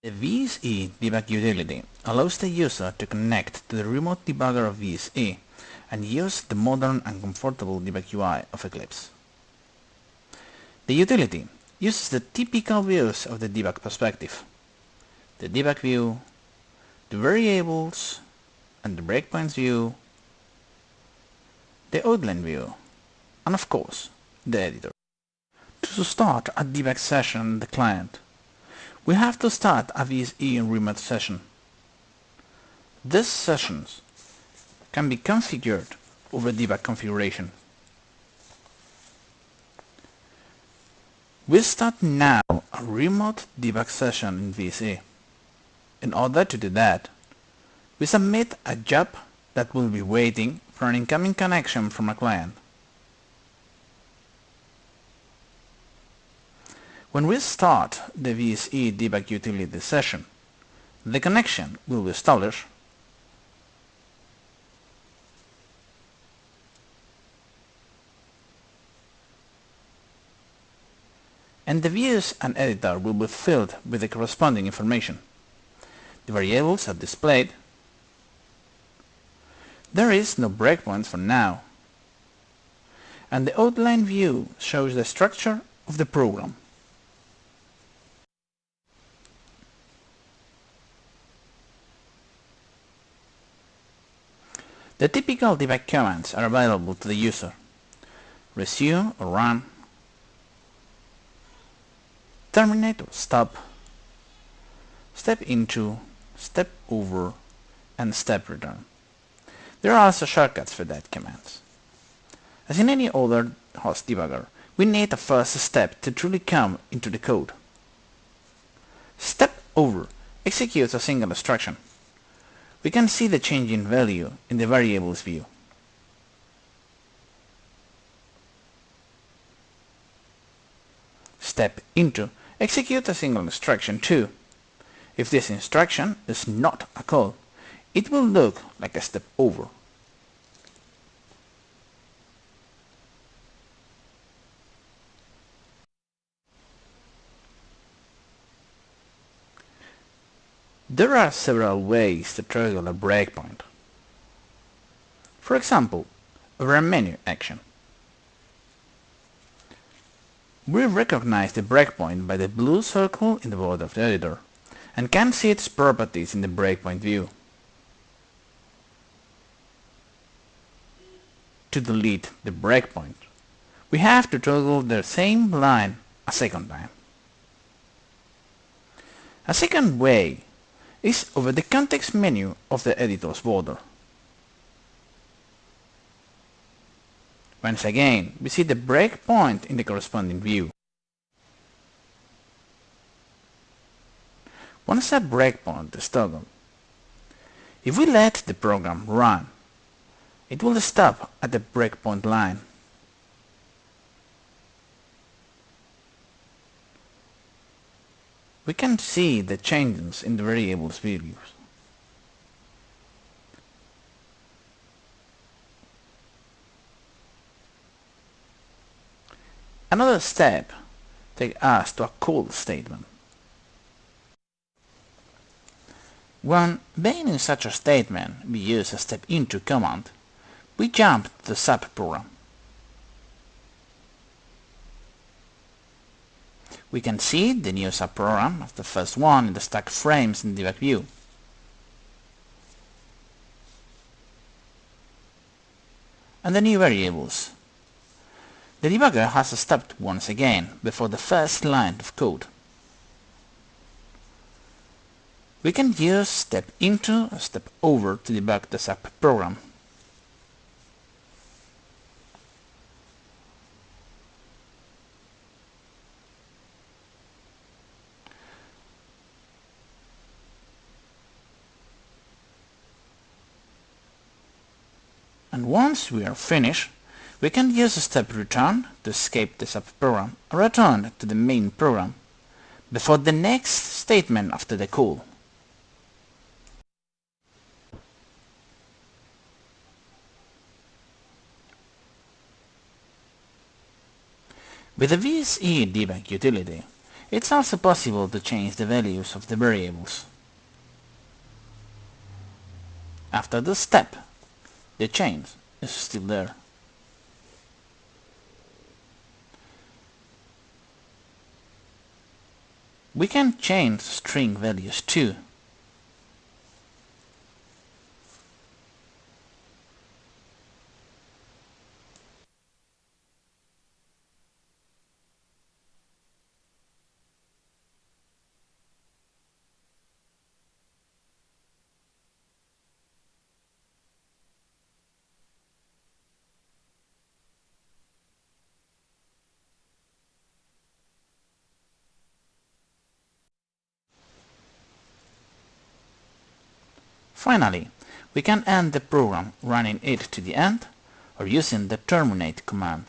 The VSE Debug Utility allows the user to connect to the remote debugger of VSE and use the modern and comfortable debug UI of Eclipse. The utility uses the typical views of the debug perspective: the debug view, the variables and the breakpoints view, the outline view, and of course, the editor. To start a debug session on the client, we have to start a VSE remote session. These sessions can be configured over debug configuration. We start now a remote debug session in VSE. In order to do that, we submit a job that will be waiting for an incoming connection from a client. When we start the VSE Debug Utility session, the connection will be established and the views and editor will be filled with the corresponding information. The variables are displayed. There is no breakpoints for now, and the outline view shows the structure of the program. The typical debug commands are available to the user: resume or run, terminate or stop, step into, step over, and step return. There are also shortcuts for that commands. As in any other host debugger, we need a first step to truly come into the code. Step over executes a single instruction. We can see the change in value in the variables view. Step into executes a single instruction too. If this instruction is not a call, it will look like a step over. There are several ways to toggle a breakpoint. For example, over a menu action. We recognize the breakpoint by the blue circle in the border of the editor and can see its properties in the breakpoint view. To delete the breakpoint, we have to toggle the same line a second time. A second way is over the context menu of the editor's border. Once again, we see the breakpoint in the corresponding view. Once that breakpoint is toggled, if we let the program run, it will stop at the breakpoint line. We can see the changes in the variables values. Another step takes us to a call statement. When being in such a statement we use a step into command, we jump to the subprogram. We can see the new subprogram as the first one in the stack frames in the debug view. And the new variables. The debugger has stopped once again before the first line of code. We can use step into or step over to debug the subprogram. And once we are finished, we can use step return to escape the subprogram and return to the main program before the next statement after the call. With the VSE Debug Utility, It's also possible to change the values of the variables. After this step, the change is still there. We can change string values too. Finally, we can end the program running it to the end or using the terminate command.